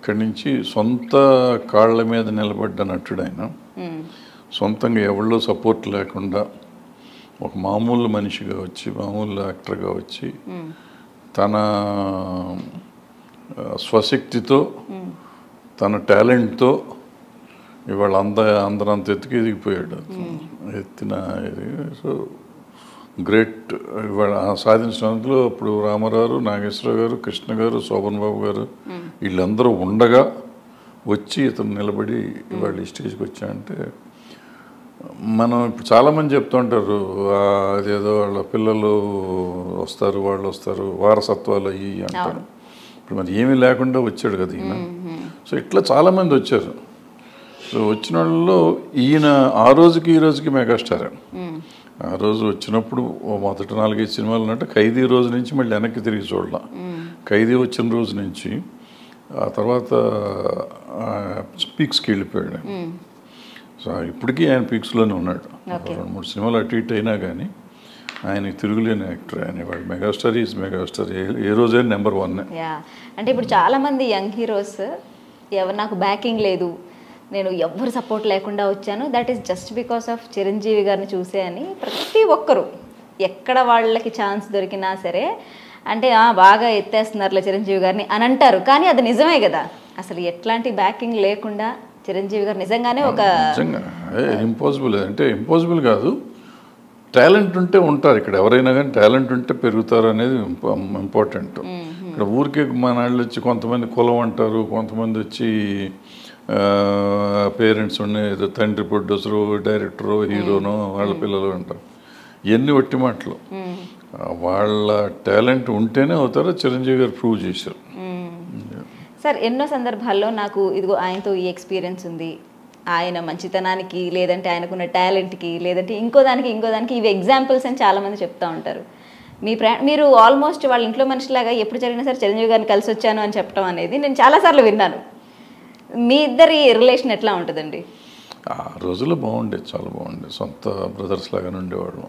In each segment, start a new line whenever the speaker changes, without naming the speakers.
అక్కడి నుంచి సొంత కాళ్ళ మీద నిలబడ్డ నటుడు ఆయన. సొంతంగా ఎవరిలో సపోర్ట్ లేకుండా ఒక మామూలు మనిషిగా వచ్చి, మామూలు యాక్టర్గా వచ్చి, తన స్వశక్తితో, తన టాలెంట్తో ఇవాళ అందరంత ఎత్తుకు ఎదిగిపోయాడు. ఎత్తిన ఇది. So great. ఇవాళ సాధించినందులో ఇప్పుడు రామారావు, నాగేశ్వరరావు గారు, కృష్ణ గారు, శోభన్ బాబు గారు వీళ్ళందరూ ఉండగా వచ్చి ఇతను నిలబడి ఇవాళ ఈ స్టేజ్కి వచ్చాయంటే, మనం ఇప్పుడు చాలామంది చెప్తూ ఉంటారు అదేదో వాళ్ళ పిల్లలు వస్తారు, వాళ్ళు వస్తారు, వారసత్వాలు అయ్యి అంటారు. ఇప్పుడు మరి ఏమీ లేకుండా వచ్చాడు కదా ఈయన. సో ఇట్లా చాలామంది వచ్చారు. సో వచ్చిన వాళ్ళలో ఈయన ఆ రోజుకి ఈ రోజుకి మెగాస్టార్. ఆ రోజు వచ్చినప్పుడు మొదటి 4-5 సినిమాలు అంటే ఖైదీ రోజు నుంచి మళ్ళీ వెనక్కి తిరిగి చూడాల. ఖైదీ వచ్చిన రోజు నుంచి ఆ తర్వాత పీక్స్కి వెళ్ళిపోయాడు. సో ఇప్పటికీ ఆయన పీక్స్లోనే ఉన్నాడు. 2-3 సినిమాలు అటు ఇటు అయినా కానీ ఆయనకి తిరుగులేని యాక్టర్. ఆయన వాడు మెగాస్టార్ ఈజ్ మెగాస్టార్. ఏ రోజైనా నెంబర్ 1.
అంటే ఇప్పుడు చాలామంది యంగ్ హీరోస్ నాకు బ్యాకింగ్ లేదు, నేను ఎవ్వరు సపోర్ట్ లేకుండా వచ్చాను, that is just because of Chiranjeevi గారిని చూసే అని ప్రతి ఒక్కరు ఎక్కడ వాళ్ళకి ఛాన్స్ దొరికినా సరే అంటే బాగా ఎత్తేస్తున్నారులే చిరంజీవి గారిని అని అంటారు. కానీ అది నిజమే కదా. అసలు ఎట్లాంటి బ్యాకింగ్ లేకుండా చిరంజీవి గారు నిజంగానే ఒక
ఇంపాసిబుల్. అంటే ఇంపాసిబుల్ కాదు, టాలెంట్ ఉంటే ఉంటారు ఇక్కడ. ఎవరైనా కానీ టాలెంట్ ఉంటే పెరుగుతారు అనేది ఇంపార్టెంట్. ఇక్కడ ఊరికే మన వాళ్ళు వచ్చి కొంతమంది కులం అంటారు, కొంతమంది వచ్చి పేరెంట్స్ ఉన్నాయి, ఏదో తండ్రి ప్రొడ్యూసరు, డైరెక్టరు, హీరోను, వాళ్ళ పిల్లలు అంటారు. ఇవన్నీ ఒట్టి మాటలు. వాళ్ళ టాలెంట్ ఉంటేనే అవుతారో. చిరంజీవి గారు ప్రూవ్ చేశారు.
సార్ ఎన్నో సందర్భాల్లో నాకు ఇదిగో ఆయనతో ఈ ఎక్స్పీరియన్స్ ఉంది, ఆయన మంచితనానికి లేదంటే ఆయనకున్న టాలెంట్కి లేదంటే ఇంకో దానికి ఇవి ఎగ్జాంపుల్స్ అని చాలామంది చెప్తూ ఉంటారు. మీరు ఆల్మోస్ట్ వాళ్ళ ఇంట్లో మనిషిలాగా ఎప్పుడు జరిగినా సరే చిరంజీవి గారిని కలిసి వచ్చాను అని చెప్పడం అనేది నేను చాలాసార్లు విన్నాను. మీ ఇద్దరి రిలేషన్ ఎట్లా ఉంటుందండి?
ఆ రోజుల్లో బాగుండేది, చాలా బాగుండేది. సొంత బ్రదర్స్ లాగానే ఉండేవాడు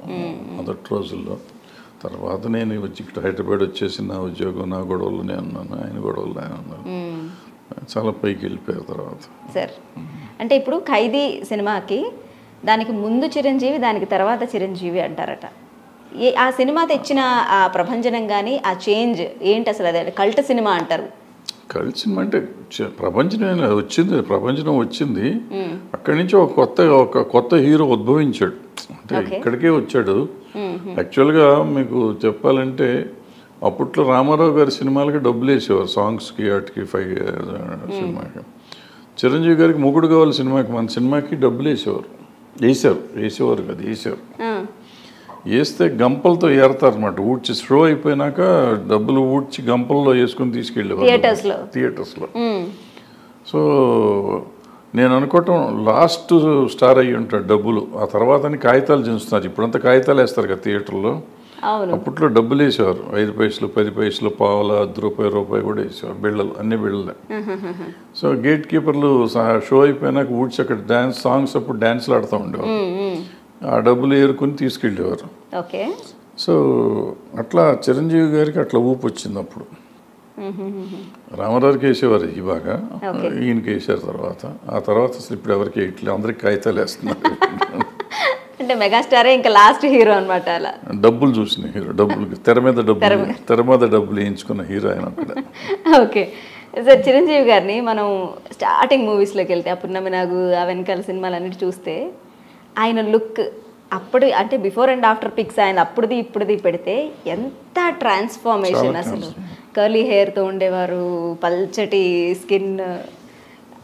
మొదటి రోజుల్లో. తర్వాత నేను వచ్చి ఇక్కడ హైదరాబాద్ వచ్చేసి నా ఉద్యోగం, నా గొడవలునే ఉన్నాను, ఆయన గొడవలు ఆయన ఉన్నాను. చాలా పైకి వెళ్ళిపోయారు తర్వాత.
సార్ అంటే ఇప్పుడు ఖైదీ సినిమాకి దానికి ముందు చిరంజీవి, దానికి తర్వాత చిరంజీవి అంటారట. ఆ సినిమా తెచ్చిన ఆ ప్రభంజనం కానీ ఆ చేంజ్ ఏంటి అసలు? అదే కల్ట్ సినిమా అంటారు.
కల్ట్ సినిమా అంటే ప్రపంచం వచ్చింది, ప్రపంచం వచ్చింది. అక్కడి నుంచి ఒక కొత్త హీరో ఉద్భవించాడు. అంటే ఇక్కడికే వచ్చాడు. యాక్చువల్గా మీకు చెప్పాలంటే అప్పట్లో రామారావు గారి సినిమాలకి డబ్బులు వేసేవారు, సాంగ్స్కి వాటికి 5 సినిమాకి. చిరంజీవి గారికి మొగుడు కావాలి సినిమాకి, మన సినిమాకి డబ్బులు వేసేవారు కదా, వేసారు. వేస్తే గంపలతో ఏరతారు అనమాట. ఊడ్చి షో అయిపోయినాక డబ్బులు ఊడ్చి గంపల్లో వేసుకుని తీసుకెళ్ళేవారు థియేటర్స్లో. సో నేను అనుకోవటం లాస్ట్ స్టార్ అయ్యి ఉంటాడు డబ్బులు. ఆ తర్వాత కాగితాలు చించుతున్నారు. ఇప్పుడంతా కాగితాలు వేస్తారు కదా థియేటర్లో. అప్పట్లో డబ్బులు వేసేవారు. 5 పైసలు, 10 పైసలు, పావుల, ₹1 కూడా వేసేవారు. బిళ్ళలు, అన్ని బిళ్ళలే. సో గేట్ కీపర్లు షో అయిపోయినాక ఊడ్చి అక్కడ డ్యాన్స్ సాంగ్స్ అప్పుడు డ్యాన్స్లు ఆడుతూ ఉండేవారు. ఆ డబ్బులు ఏరుకుని తీసుకెళ్ళేవారు. సో అట్లా చిరంజీవి గారికి అట్లా ఊపు వచ్చింది అప్పుడు. రామారావుకి వేసేవారు బాగా, ఈయనకి వేసారు తర్వాత. ఆ తర్వాత అసలు ఇప్పుడు ఎవరికి వేయట్లేదు, అందరికి కాగితాలు వేస్తున్నారు.
అంటే మెగాస్టారే ఇంకా లాస్ట్ హీరో అనమాట. అలా
డబ్బులు చూసిన హీరో, డబ్బులు తెర మీద డబ్బులు వేయించుకున్న హీరో ఆయన అక్కడ.
ఓకే సార్, చిరంజీవి గారిని మనం స్టార్టింగ్ మూవీస్లోకి వెళ్తే అప్పుడు నాకు ఆ వెనకాల సినిమాలు అన్నిటి చూస్తే ఆయన లుక్ అప్పుడు అంటే బిఫోర్ అండ్ ఆఫ్టర్ పిక్స్ ఆయన అప్పుడుది ఇప్పుడుది పెడితే ఎంత ట్రాన్స్ఫార్మేషన్. అసలు కర్లీ హెయిర్తో ఉండేవారు, పల్చటి స్కిన్.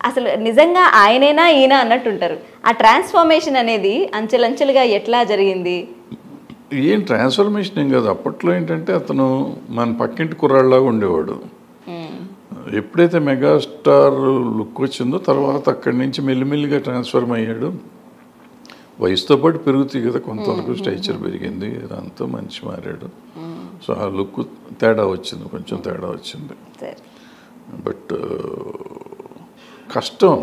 అసలు నిజంగా ఆయనైనా ఈయన అన్నట్టుంటారు. ఆ ట్రాన్స్ఫార్మేషన్ అనేది అంచెలంచెలుగా ఎట్లా జరిగింది?
ఏం ట్రాన్స్ఫర్మేషన్ ఏం కాదు. అప్పట్లో ఏంటంటే అతను మన పక్కింటి కుర్రాళ్ళలాగా ఉండేవాడు. ఎప్పుడైతే మెగాస్టార్ లుక్ వచ్చిందో తర్వాత అక్కడి నుంచి మెల్లిమెల్లిగా ట్రాన్స్ఫర్మ్ అయ్యాడు. వయసుతో పాటు పెరుగుతాయి కదా, కొంతవరకు స్ట్రక్చర్ పెరిగింది, అంతా మనిషి మారాడు. సో ఆ లుక్ తేడా వచ్చింది, కొంచెం తేడా వచ్చింది. బట్ కష్టం,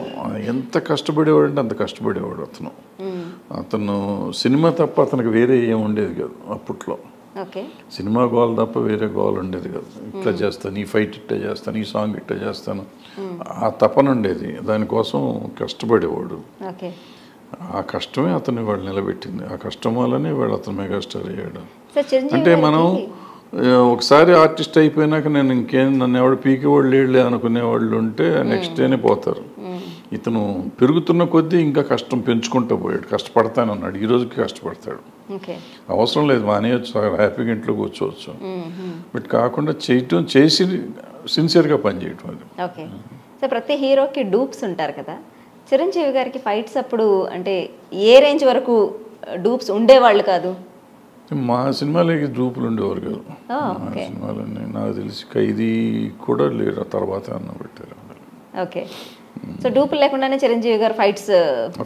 ఎంత కష్టపడేవాడు అంటే అంత కష్టపడేవాడు అతను సినిమా తప్ప అతనికి వేరే ఏం ఉండేది కాదు అప్పట్లో. సినిమా గోల్ తప్ప వేరే గోల్ ఉండేది కాదు. ఇట్లా చేస్తాను, ఈ ఫైట్ ఇట్లా చేస్తాను, ఈ సాంగ్ ఇట్లా చేస్తాను, ఆ తపన ఉండేది, దానికోసం కష్టపడేవాడు.
ఓకే.
ఆ కష్టమే అతన్ని వాళ్ళు నిలబెట్టింది, ఆ కష్టం వల్లనే వాళ్ళు అతను మెగాస్టార్ అయ్యాడు.
సార్ చిరంజీవి
అంటే మనం
గారికి
ఒకసారి ఆర్టిస్ట్ అయిపోయినాక నేను ఇంకేం నన్ను ఎవడు పీకేవాళ్ళు లేడులే అనుకునే వాళ్ళు ఉంటే నెక్స్ట్ డేనే పోతారు. ఇతను పెరుగుతున్న కొద్దీ ఇంకా కష్టం పెంచుకుంటూ పోయాడు, కష్టపడతాను అన్నాడు, ఈ రోజుకి కష్టపడతాడు.
ఓకే.
అవసరం లేదు మానేయచ్చు, హ్యాపీగా ఇంట్లో కూర్చోవచ్చు, బట్ కాకుండా చేయటం చేసి సిన్సియర్గా పనిచేయటం అది.
ఓకే. సో ప్రతి హీరోకి డూప్స్ ఉంటారు కదా, చిరంజీవి గారికి ఫైట్స్ అప్పుడు అంటే ఏ రేంజ్ వరకు డూప్స్ ఉండేవాళ్ళు కాదు?
మా సినిమాలకి డూపులు ఉండేవారు కాదు. మా
ఓకే.
సినిమాలన్నీ నాకు తెలిసి ఖైదీ కూడా లేరు, తర్వాత అన్న పెట్టారు.
ఓకే. సో డూపులు లేకుండానే చిరంజీవి గారు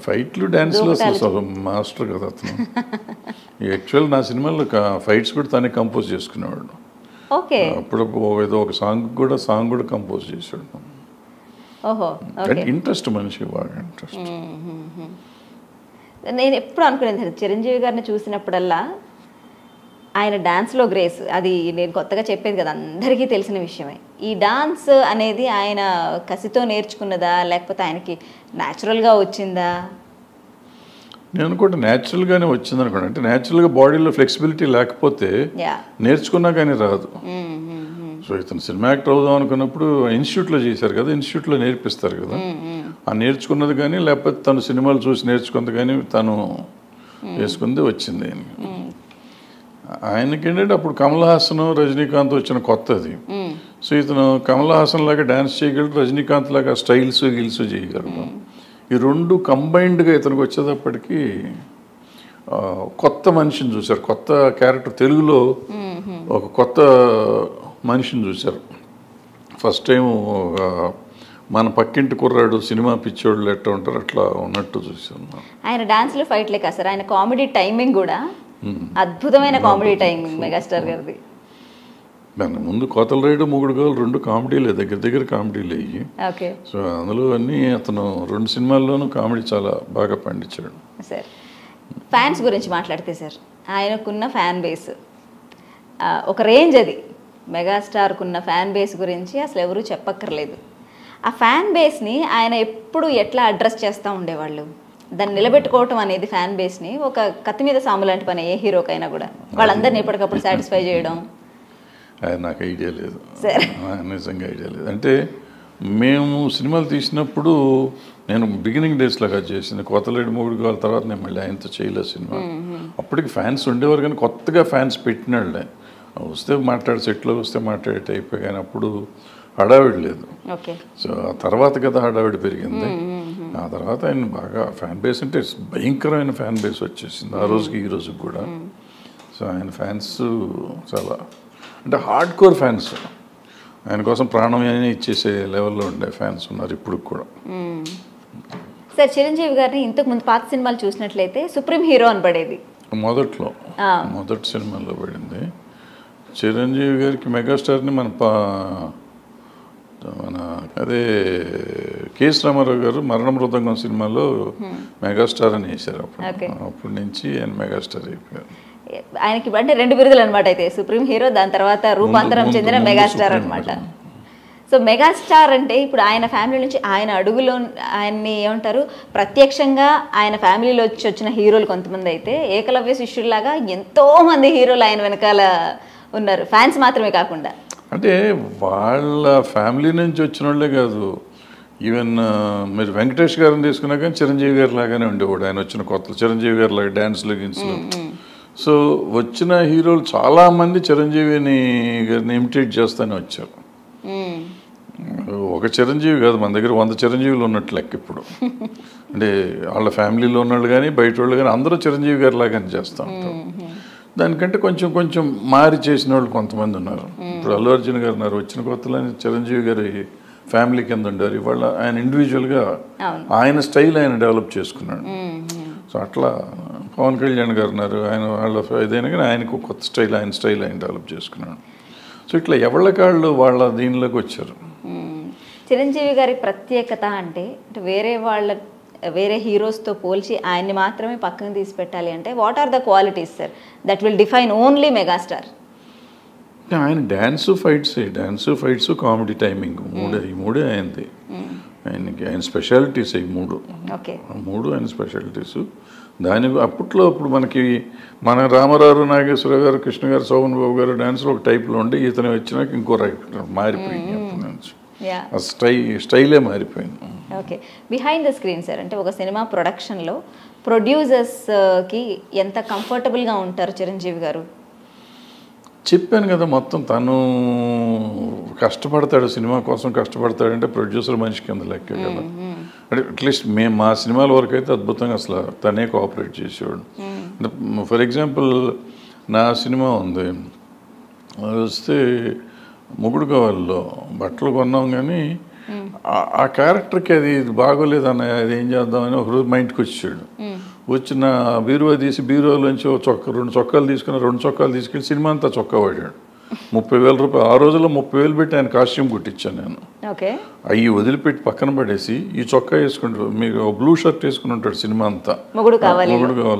ఫైట్లు డ్యాన్స్లో అసలు మాస్టర్ కదా అతను. యాక్చువల్ నా సినిమాలో ఫైట్స్ కూడా తనే కంపోజ్ చేసుకునేవాడు.
ఓకే.
అప్పుడు ఏదో ఒక సాంగ్ కూడా కంపోజ్ చేశాడు.
ఓహో.
అంటే ఇంట్రెస్ట్, మనిషి బాగా ఇంట్రెస్ట్.
నేను ఎప్పుడు అనుకునేది చిరంజీవి గారిని చూసినప్పుడల్లా ఆయన డాన్స్లో గ్రేస్, అది నేను కొత్తగా చెప్పేది కదా, అందరికీ తెలిసిన విషయమే. ఈ డాన్స్ అనేది ఆయన కసితో నేర్చుకున్నదా లేకపోతే ఆయనకి న్యాచురల్గా వచ్చిందా?
నేను అనుకుంటే న్యాచురల్గానే వచ్చింది అనుకోండి. అంటే న్యాచురల్గా బాడీలో ఫ్లెక్సిబిలిటీ లేకపోతే నేర్చుకున్నా కానీ రాదు. సో ఇతను సినిమా యాక్టర్ అవుదాం అనుకున్నప్పుడు ఇన్స్టిట్యూట్లో చేశారు కదా, ఇన్స్టిట్యూట్లో నేర్పిస్తారు కదా, ఆ నేర్చుకున్నది కానీ లేకపోతే తను సినిమాలు చూసి నేర్చుకున్నది కానీ తను చేసుకుంది వచ్చింది. ఆయనకి ఏంటంటే అప్పుడు కమల్ హాసన్ రజనీకాంత్ వచ్చిన కొత్తది. సో ఇతను కమల్ హాసన్ లాగా డ్యాన్స్ చేయగలడు, రజనీకాంత్ లాగా స్టైల్స్ గిల్స్ చేయగలడు. ఈ రెండు కంబైన్డ్గా ఇతనికి వచ్చేటప్పటికి కొత్త మనిషిని చూశారు, కొత్త క్యారెక్టర్, తెలుగులో ఒక కొత్త మనిషిని చూశారు. ఫస్ట్ టైం మన పక్కింటి కుర్రాడు సినిమా పిచ్చోళ్ళు ఎట్లా ఉంటారు అట్లా ఉన్నట్టు చూశాను.
ఆయన డాన్స్లు ఫైట్లే కాదు సార్, ఆయన కామెడీ టైమింగ్ కూడా అద్భుతమైన కామెడీ టైమింగ్ మెగాస్టార్ గారిది.
దాని ముందు కోతల రైడు, మొగుడు గోలు రెండు కామెడీలే, దగ్గర కామెడీలు అయ్యి.
ఓకే.
సో అందులో అన్నీ అతను రెండు సినిమాల్లోనూ కామెడీ చాలా బాగా పండించాడు.
సార్ ఫ్యాన్స్ గురించి మాట్లాడితే సార్, ఆయనకున్న ఫ్యాన్ బేస్ ఒక రేంజ్, అది మెగాస్టార్కున్న ఫ్యాన్ బేస్ గురించి అసలు ఎవరూ చెప్పక్కర్లేదు. ఆ ఫ్యాన్ బేస్ని ఆయన ఎప్పుడు ఎట్లా అడ్రస్ చేస్తూ ఉండేవాళ్ళు, దాన్ని నిలబెట్టుకోవటం అనేది ఫ్యాన్ బేస్ని ఒక కత్తి మీద సాము లాంటి పని ఏ హీరోకైనా కూడా, వాళ్ళందరినీ ఎప్పటికప్పుడు సాటిస్ఫై చేయడం.
నాకు ఐడియా లేదు, నిజంగా ఐడియా లేదు. అంటే మేము సినిమాలు తీసినప్పుడు నేను బిగినింగ్ డేస్లో చేసింది కోతలేడు మొగుడు గోల, తర్వాత నేను మళ్ళీ ఆయనతో చేయలేదు సినిమా. అప్పటికి ఫ్యాన్స్ ఉండేవారు కానీ కొత్తగా ఫ్యాన్స్ పెట్టినాళ్ళే, వస్తే మాట్లాడే సెట్లో వస్తే మాట్లాడే టైప్, కానీ అప్పుడు హడావిడి లేదు. సో ఆ తర్వాత కదా హడావిడి పెరిగింది. ఆ తర్వాత ఆయన బాగా ఫ్యాన్ బేస్ అంటే భయంకరమైన ఫ్యాన్ బేస్ వచ్చేసింది ఆ రోజుకి ఈ రోజుకి కూడా. సో ఆయన ఫ్యాన్స్ చాలా అంటే హార్డ్ కోర్ ఫ్యాన్స్, ఆయన కోసం ప్రాణం ఇచ్చేసే లెవెల్లో ఉండే ఫ్యాన్స్ ఉన్నారు ఇప్పుడు కూడా.
సార్ చిరంజీవి గారిని ఇంతకుముందు పాత సినిమాలు చూసినట్లయితే సుప్రీం హీరో అని పడేది
మొదటి సినిమాలో పడింది. చిరంజీవి గారికి మెగాస్టార్ని మన అదే కేఎస్ రామారావు గారు మరణ మృదంగం సినిమాలో మెగాస్టార్ అని వేశారు. అప్పటి నుంచి ఆయన మెగాస్టార్ అయిపోయారు.
ఆయనకి అంటే రెండు బిరుదులు అనమాట, అయితే సుప్రీం హీరో, దాని తర్వాత రూపాంతరం చెందిన మెగాస్టార్ అనమాట. సో మెగాస్టార్ అంటే ఇప్పుడు ఆయన ఫ్యామిలీ నుంచి ఆయన అడుగులో ఆయన్ని ఏమంటారు, ప్రత్యక్షంగా ఆయన ఫ్యామిలీలో వచ్చిన హీరోలు కొంతమంది అయితే ఏకలవ్య శిష్యుల్లాగా ఎంతోమంది హీరోలు ఆయన వెనకాల ఉన్నారు, ఫ్యాన్స్ మాత్రమే కాకుండా.
అంటే వాళ్ళ ఫ్యామిలీ నుంచి వచ్చిన వాళ్ళే కాదు, ఈవెన్ మీరు వెంకటేష్ గారిని తీసుకున్నా కానీ చిరంజీవి గారి లాగానే ఉండేవాడు. ఆయన వచ్చిన కొత్త చిరంజీవి గారి లాగా డ్యాన్స్లు గిన్స్లు. సో వచ్చిన హీరోలు చాలామంది చిరంజీవిని గారిని ఇమిటేట్ చేస్తూనే వచ్చారు. ఒక చిరంజీవి కాదు, మన దగ్గర 100 చిరంజీవులు ఉన్నట్టు లెక్క ఇప్పుడు. అంటే వాళ్ళ ఫ్యామిలీలో ఉన్నవాళ్ళు కానీ బయట వాళ్ళు కానీ అందరూ చిరంజీవి గారి లాగానే చేస్తూ ఉంటారు. దానికంటే కొంచెం మారి చేసిన వాళ్ళు కొంతమంది ఉన్నారు. ఇప్పుడు అల్లు అర్జున్ గారు ఉన్నారు, వచ్చిన కొత్తలో చిరంజీవి గారి ఫ్యామిలీ కింద ఉండారు. ఇవాళ ఆయన ఇండివిజువల్గా ఆయన స్టైల్ ఆయన డెవలప్ చేసుకున్నాడు. సో అట్లా పవన్ కళ్యాణ్ గారు ఉన్నారు, ఆయన వాళ్ళ ఏదైనా కానీ ఆయనకు కొత్త స్టైల్ ఆయన డెవలప్ చేసుకున్నాడు. సో ఇట్లా ఎవళ్ళకాళ్ళు వాళ్ళ దీనిలోకి వచ్చారు.
చిరంజీవి గారి ప్రత్యేకత అంటే వేరే హీరోస్తో పోల్చి ఆయన్ని మాత్రమే పక్కన తీసి పెట్టాలి అంటే what are the qualities sir that will define only megastar?
ఆయన డ్యాన్స్ ఫైట్స్ కామెడీ టైమింగ్ ఈ మూడే ఆయనది. ఆయన స్పెషాలిటీస్ ఈ మూడు ఆయన స్పెషాలిటీస్. అప్పుడు మనకి మన రామారావు, నాగేశ్వర గారు, కృష్ణ గారు, శోభన్ బాబు గారు డాన్స్లో ఒక టైప్లో ఉండి ఇతను వచ్చినాక ఇంకో మారిపోయింది. అప్పటి నుంచి ఆ స్టైలే మారిపోయింది.
Okay, behind the screen sir, అంటే ఒక సినిమా ప్రొడక్షన్లో ప్రొడ్యూసర్స్కి ఎంత కంఫర్టబుల్గా ఉంటారు చిరంజీవి గారు?
చెప్పాను కదా, మొత్తం తను కష్టపడతాడు, సినిమా కోసం కష్టపడతాడంటే ప్రొడ్యూసర్ మనిషి కింద లెక్క కదా. అంటే అట్లీస్ట్ మా సినిమాల వరకు అయితే అద్భుతంగా అసలు తనే కోఆపరేట్ చేసేవాడు. ఫర్ ఎగ్జాంపుల్ నా సినిమా ఉంది, అది వస్తే మొగుడు కావాలో బట్టలు కొన్నాం, కానీ ఆ క్యారెక్టర్కి అది బాగోలేదన్న, అది ఏం చేద్దామని ఒక రోజు మా ఇంటికి వచ్చాడు. వచ్చిన బీరువా తీసి బీరువాలోంచి రెండు చొక్కాలు తీసుకెళ్ళి సినిమా అంతా చొక్కా వాడాడు. 30,000 రూపాయలు. ఆ రోజుల్లో 30,000 పెట్టి ఆయన కాస్ట్యూమ్ కుట్టించాను నేను. అవి వదిలిపెట్టి పక్కన పడేసి ఈ చొక్కా వేసుకుంటాడు, మీకు బ్లూ షర్ట్ వేసుకుని ఉంటాడు సినిమా అంతా. మొగుడు కావాలి,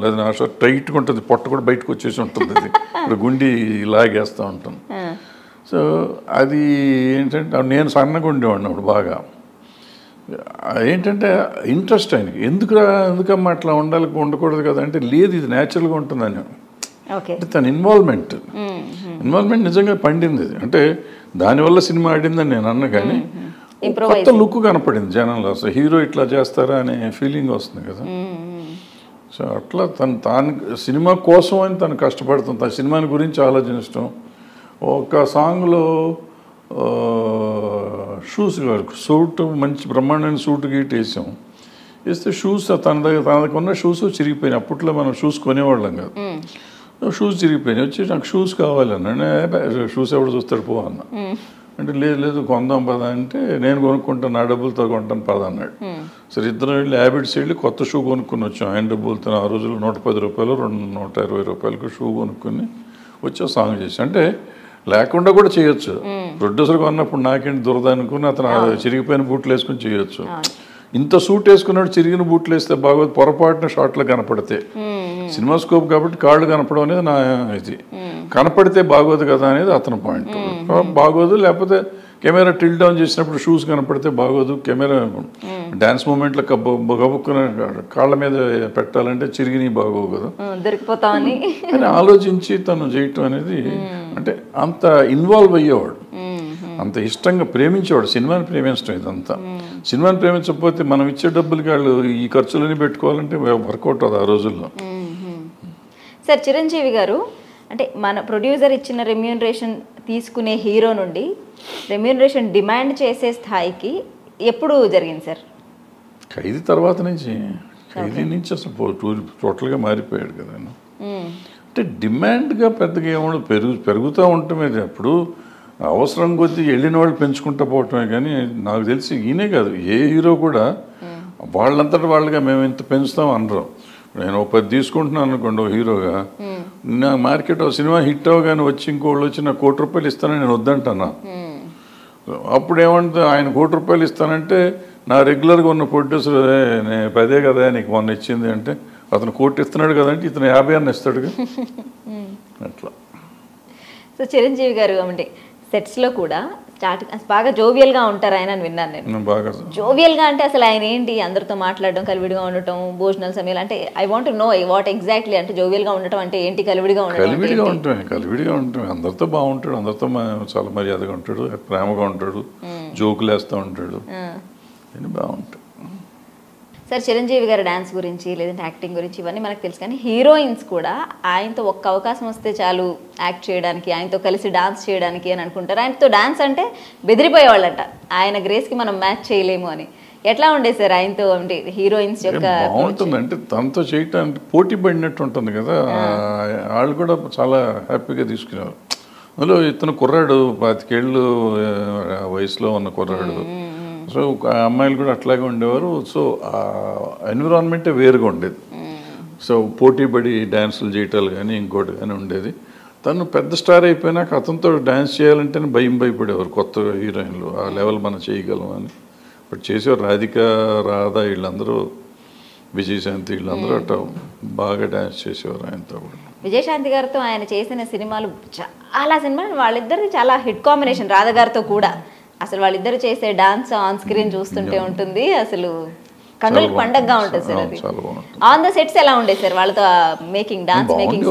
అది నా షర్ట్ టైట్గా ఉంటుంది, పొట్ట కూడా బయటకు వచ్చేసి ఉంటుంది, అది ఇప్పుడు గుండి లాగేస్తూ ఉంటాను. సో అది ఏంటంటే నేను సన్నగా ఉండేవాడిని అప్పుడు బాగా. ఏంటంటే ఇంట్రెస్ట్ ఆయనకి, ఎందుకమ్మా అట్లా ఉండకూడదు కదా అంటే, లేదు ఇది న్యాచురల్గా ఉంటుందని. అంటే తన ఇన్వాల్వ్మెంట్ నిజంగా పండింది. అంటే దానివల్ల సినిమా ఆడిందని నేను అన్నా, కానీ కొత్త లుక్ కనపడింది జనంలో. అసలు హీరో ఇట్లా చేస్తారా అనే ఫీలింగ్ వస్తుంది కదా. సో అట్లా తాను సినిమా కోసం అని తను కష్టపడుతుంది, తన సినిమాని గురించి ఆలోచించడం. ఒక సాంగ్లో షూస్ సూట్, మంచి బ్రహ్మాండమైన సూట్ గీట్ వేసాం. వేస్తే షూస్ తనకు ఉన్న షూస్ చిరిగిపోయినాయి. అప్పట్లో మనం షూస్ కొనేవాళ్ళం కాదు. షూస్ చిరిగిపోయినాయి. వచ్చి నాకు షూస్ కావాలన్నా, షూస్ ఎవడు చూస్తాడు పో అన్న. అంటే లేదు కొందాం పదా అంటే, నేను కొనుక్కుంటాను, నా డబ్బులతో కొంటాను పదా అన్నాడు. సరే ఇద్దరు వెళ్ళి హ్యాబిట్స్ వెళ్ళి కొత్త షూ కొనుక్కొని వచ్చాం. ఆయన డబ్బులతో ఆ రోజుల్లో 110 రూపాయలు 120 రూపాయలకు షూ కొనుక్కొని వచ్చి సాంగ్ చేసి. అంటే లేకుండా కూడా చేయొచ్చు. ప్రొడ్యూసర్ కొన్నప్పుడు నాకేంటి దురద అనుకుని అతను చిరిగిపోయిన బూట్లు వేసుకుని చేయొచ్చు. ఇంత సూట్ వేసుకున్నాడు, చిరిగిన బూట్లు వేస్తే బాగోదు, పొరపాటున షార్ట్లో కనపడితే. సినిమా స్కోప్ కాబట్టి కాళ్ళు కనపడడం అనేది నా ఇది. కనపడితే బాగోదు కదా అనేది అతని పాయింట్. బాగోదు, లేకపోతే కెమెరా టిల్ డౌన్ చేసినప్పుడు షూస్ కనపడితే బాగోదు. కెమెరా డ్యాన్స్ మూమెంట్లో గబుక్కున కాళ్ళ మీద పెట్టాలంటే చిరిగిని బాగోవు కదా,
దొరికిపోతామని
అని ఆలోచించి తను చేయటం అనేది. అంటే అంత ఇన్వాల్వ్ అయ్యేవాడు, అంత ఇష్టంగా ప్రేమించేవాడు. సినిమాని ప్రేమించడం ఇదంతా. సినిమాని ప్రేమించకపోతే మనం ఇచ్చే డబ్బులకి వాళ్ళు ఈ ఖర్చులన్నీ పెట్టుకోవాలంటే వర్కౌట్ అవుతుంది ఆ రోజుల్లో.
సార్, చిరంజీవి గారు అంటే మన ప్రొడ్యూసర్ ఇచ్చిన రెమ్యూనరేషన్ తీసుకునే హీరో నుండి రెమ్యూనరేషన్ డిమాండ్ చేసే స్థాయికి ఎప్పుడు జరిగింది సార్?
ఖైదీ తర్వాత నుంచి. ఖైదీ నుంచి అసలు టోటల్గా మారిపోయాడు కదా. అంటే డిమాండ్గా పెద్దగా ఏమో పెరుగుతూ ఉండటమే. అప్పుడు అవసరం కొద్దీ వెళ్ళిన వాళ్ళు పెంచుకుంటూ పోవటమే. కానీ నాకు తెలిసి ఈయనే కాదు, ఏ హీరో కూడా వాళ్ళంతటా వాళ్ళుగా మేము ఇంత పెంచుతాం అనరు. నేను 10 తీసుకుంటున్నాను అనుకోండి ఒక హీరోగా, నా మార్కెట్ సినిమా హిట్ అవగానే వచ్చి ఇంకోళ్ళు వచ్చి నాకు ₹1,00,00,000 ఇస్తానని నేను వద్దంటాను. అప్పుడు ఏమంటే ఆయన ₹1,00,00,000 ఇస్తానంటే నా రెగ్యులర్గా ఉన్న ప్రొడ్యూసర్, నేను 10 కదా నీకు మొన్న ఇచ్చింది అంటే, అతను 1,00,00,000 ఇస్తున్నాడు కదంటే ఇతను 50 అన్న ఇస్తాడుగా. అట్లా.
సో చిరంజీవి గారు అంటే సెట్స్లో కూడా బాగా జోవియల్గా ఉంటారు ఆయన అని విన్నాను నేను.
బాగా
జోవియల్గా అంటే అసలు ఆయన ఏంటి, అందరితో మాట్లాడడం, కలివిడిగా ఉండటం, భోజనాల సమయాలు, అంటే I want to know what exactly అంటే జోవియల్గా ఉండటం అంటే ఏంటి, కలివిడిగా
ఉండటం. అందరితో బాగుంటాడు, అందరితో చాలా మర్యాదగా ఉంటాడు, ప్రేమగా ఉంటాడు, జోకులు వేస్తూ ఉంటాడు, బాగుంటాడు.
సార్, చిరంజీవి గారి డ్యాన్స్ గురించి లేదంటే యాక్టింగ్ గురించి ఇవన్నీ మనకు తెలుసు, కానీ హీరోయిన్స్ కూడా ఆయనతో ఒక్క అవకాశం వస్తే చాలు యాక్ట్ చేయడానికి, ఆయనతో కలిసి డాన్స్ చేయడానికి అని అనుకుంటారు. ఆయనతో డాన్స్ అంటే బెదిరిపోయేవాళ్ళంట, ఆయన గ్రేస్కి మనం మ్యాచ్ చేయలేము అని. ఎట్లా ఉండే సార్ ఆయనతో అంటే హీరోయిన్స్ యొక్క?
బాగుంటుంది, అంటే తనతో చేయటానికి పోటీ పడినట్టు ఉంటుంది కదా. వాళ్ళు కూడా చాలా హ్యాపీగా తీసుకునేవారు. అందులో ఇతను కుర్రాడు, 25 ఏళ్ళు వయసులో ఉన్న కుర్రాడు. సో అమ్మాయిలు కూడా అట్లాగే ఉండేవారు. సో ఆ ఎన్విరాన్మెంటే వేరుగా ఉండేది. సో పోటీ పడి డ్యాన్సులు చేయటాలు కానీ ఇంకోటి కానీ ఉండేది. తను పెద్ద స్టార్ అయిపోయినాక అతనితో డ్యాన్స్ చేయాలంటేనే భయపడేవారు కొత్త హీరోయిన్లు. ఆ లెవెల్ మనం చేయగలం అని. బట్ చేసేవారు. రాధిక, రాధా వీళ్ళందరూ విజయశాంతి వీళ్ళందరూ అట్లా బాగా డ్యాన్స్ చేసేవారు ఆయనతో కూడా.
విజయశాంతి గారితో ఆయన చేసిన సినిమాలు చాలా సినిమాలు, వాళ్ళిద్దరిది చాలా హిట్ కాంబినేషన్. రాధ గారితో కూడా అసలు వాళ్ళిద్దరు చేసే డాన్స్ ఆన్ స్క్రీన్ చూస్తుంటే ఉంటుంది, అసలు కన్నులకు పండగగా ఉంటుంది సార్. అది ఆన్ ద సెట్స్ ఎలా ఉండే సార్ వాళ్ళతో మేకింగ్ డాన్స్ మేకింగ్?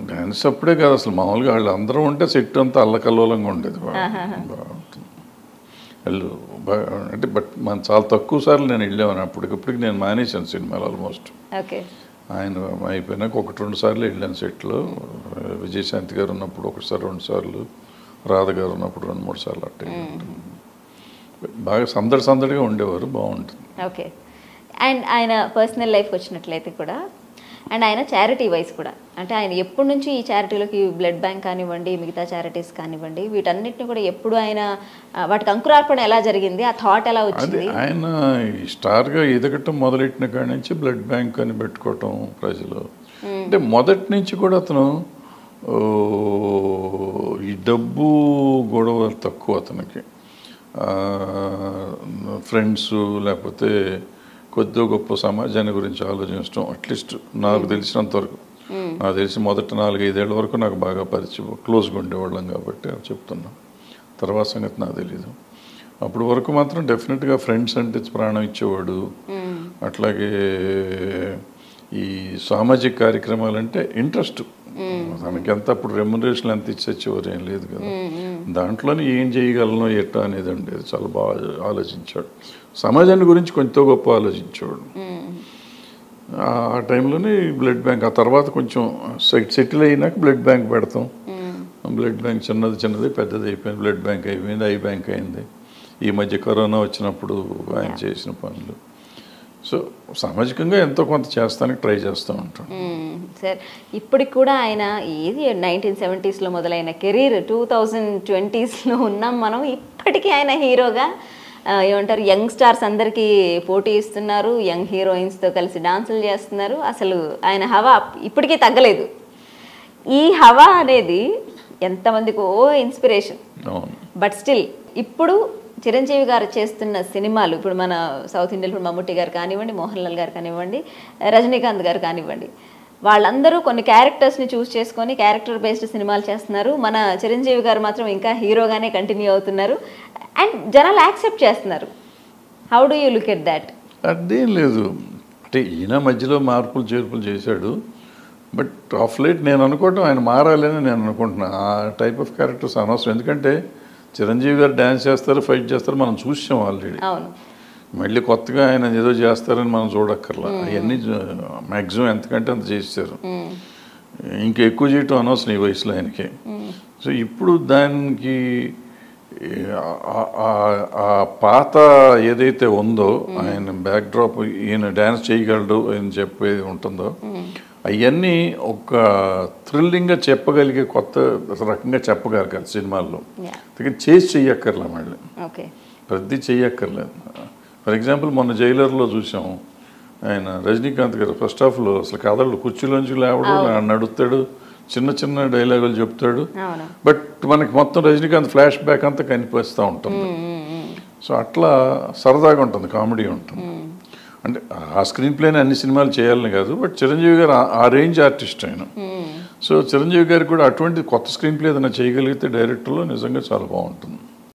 డాన్స్ అప్పుడే కాదు అసలు, మామూలుగా వాళ్ళు అందరూ ఉంటే సెట్ అంతా అల్లకల్లోలంగా ఉండేది. వాళ్ళు అంటే బట్ మనం చాలా తక్కువ సార్లు నేను వెళ్ళాను. అప్పటికప్పటికి నేను మానేశాను సినిమాలు ఆల్మోస్ట్.
ఓకే. ఆయన
అయిపోయినాక 1-2 సార్లు వెళ్ళాను సెట్లో. విజయశాంతి గారు ఉన్నప్పుడు 1-2 సార్లు, రాధ గారు ఉన్నప్పుడు 2-3 సార్లు అట్టే. బాగా సందడిగా ఉండేవారు, బాగుంటుంది.
ఓకే. అండ్ ఆయన పర్సనల్ లైఫ్కి వచ్చినట్లయితే కూడా, అండ్ ఆయన చారిటీ వైజ్ కూడా, అంటే ఆయన ఎప్పటి నుంచి ఈ చారిటీలోకి, బ్లడ్ బ్యాంక్ కానివ్వండి, మిగతా చారిటీస్ కానివ్వండి, వీటన్నిటిని కూడా ఎప్పుడు ఆయన వాటికి అంకురార్పణ ఎలా జరిగింది, ఆ థాట్ ఎలా వచ్చింది?
ఆయన స్టార్గా ఎదగటం మొదలెట్టిన కాడి నుంచి బ్లడ్ బ్యాంక్ అని పెట్టుకోవటం ప్రజలు, అంటే మొదటి నుంచి కూడా అతను ఈ డబ్బు గొడవ తక్కువ అతనికి. ఫ్రెండ్స్ లేకపోతే కొద్దిగా గొప్ప సమాజాన్ని గురించి ఆలోచించడం, అట్లీస్ట్ నాకు తెలిసినంత వరకు, నాకు తెలిసి మొదటి 4-5 ఏళ్ళ వరకు నాకు బాగా పరిచయం, క్లోజ్గా ఉండేవాళ్ళం కాబట్టి అది చెప్తున్నా. తర్వాత సంగతి నాకు తెలీదు. అప్పటి వరకు మాత్రం డెఫినెట్గా ఫ్రెండ్స్ అంటే ప్రాణం ఇచ్చేవాడు. అట్లాగే ఈ సామాజిక కార్యక్రమాలు అంటే ఇంట్రెస్ట్. తనకి ఎంత అప్పుడు రెమ్యునరేషన్ ఎంత ఇచ్చేవారు ఏం లేదు కదా, దాంట్లోనే ఏం చేయగలను ఎట్టా అనేది ఉండేది. చాలా బాగా ఆలోచించాడు, సమాజాన్ని గురించి కొంచెం గొప్ప ఆలోచించేవాడు. ఆ టైంలోనే బ్లడ్ బ్యాంక్, ఆ తర్వాత కొంచెం సెటిల్ అయినాక బ్లడ్ బ్యాంక్ పెడతాం. బ్లడ్ బ్యాంక్ చిన్నది పెద్దది అయిపోయింది, బ్లడ్ బ్యాంక్ అయిపోయింది, ఐ బ్యాంక్ అయింది. ఈ మధ్య కరోనా వచ్చినప్పుడు ఆయన చేసిన పనులు. సో సామాజికంగా ఎంతో కొంత చేస్తానికి ట్రై చేస్తూ ఉంటాం
సార్. ఇప్పటికి కూడా ఆయన ఏది 1970s మొదలైన కెరీర్ 2020s ఉన్నాం మనం. ఇప్పటికీ ఆయన హీరోగా ఏమంటారు, యంగ్ స్టార్స్ అందరికీ పోటీ ఇస్తున్నారు, యంగ్ హీరోయిన్స్తో కలిసి డాన్సులు చేస్తున్నారు. అసలు ఆయన హవా ఇప్పటికీ తగ్గలేదు. ఈ హవా అనేది ఎంతమందికి ఇన్స్పిరేషన్. బట్ స్టిల్ ఇప్పుడు చిరంజీవి గారు చేస్తున్న సినిమాలు, ఇప్పుడు మన సౌత్ ఇండియన్, ఇప్పుడు మమ్ముట్టి గారు కానివ్వండి, మోహన్ లాల్ గారు కానివ్వండి, రజనీకాంత్ గారు కానివ్వండి, వాళ్ళందరూ కొన్ని క్యారెక్టర్స్ని చూస్ చేసుకొని క్యారెక్టర్ బేస్డ్ సినిమాలు చేస్తున్నారు. మన చిరంజీవి గారు మాత్రం ఇంకా హీరోగానే కంటిన్యూ అవుతున్నారు అండ్ జనాలు యాక్సెప్ట్ చేస్తున్నారు. How do you look at that?
అదేం లేదు, అంటే ఈయన మధ్యలో మార్పులు చేర్పులు చేశాడు. బట్ ఆఫ్ లేట్ నేను అనుకోవటం ఆయన మారాలని నేను అనుకుంటున్నాను. ఆ టైప్ ఆఫ్ క్యారెక్టర్స్ అనవసరం. ఎందుకంటే చిరంజీవి గారు డ్యాన్స్ చేస్తారు, ఫైట్ చేస్తారు, మనం చూసాం ఆల్రెడీ. మళ్ళీ కొత్తగా ఆయన ఏదో చేస్తారని మనం చూడక్కర్లా. అవన్నీ మ్యాక్సిమం ఎంతకంటే అంత చేశారు. ఇంకా ఎక్కువ చేయటం అనవసరం ఈ వయసులో ఆయనకి. సో ఇప్పుడు దానికి ఆ పాత ఏదైతే ఉందో, ఆయన బ్యాక్ డ్రాప్, ఈయన డ్యాన్స్ చేయగలడు అని చెప్పేది ఉంటుందో, అవన్నీ ఒక థ్రిల్లింగ్గా చెప్పగలిగే కొత్త రకంగా చెప్పగలగాలి సినిమాల్లో. చేసి చెయ్యక్కర్లే, మళ్ళీ ప్రతి చెయ్యక్కర్లేదు. ఫర్ ఎగ్జాంపుల్ మొన్న జైలర్లో చూసాం, ఆయన రజనీకాంత్ గారు ఫస్ట్ హాఫ్లో అసలు కథలు కుర్చీలోంచి లేవడం, నడుస్తాడు, చిన్న డైలాగులు చెప్తాడు. బట్ మనకి మొత్తం రజనీకాంత్ ఫ్లాష్ బ్యాక్ అంతా కనిపిస్తూ ఉంటుంది. సో అట్లా సరదాగా ఉంటుంది, కామెడీ ఉంటుంది. అంటే ఆ స్క్రీన్ ప్లేని అన్ని సినిమాలు చేయాలని కాదు, బట్ చిరంజీవి గారు ఆ రేంజ్ ఆర్టిస్ట్ ఆయన. సో చిరంజీవి గారికి కూడా అటువంటి కొత్త స్క్రీన్ ప్లే ఏదైనా చేయగలిగితే డైరెక్టర్లో నిజంగా చాలా బాగుంటుంది.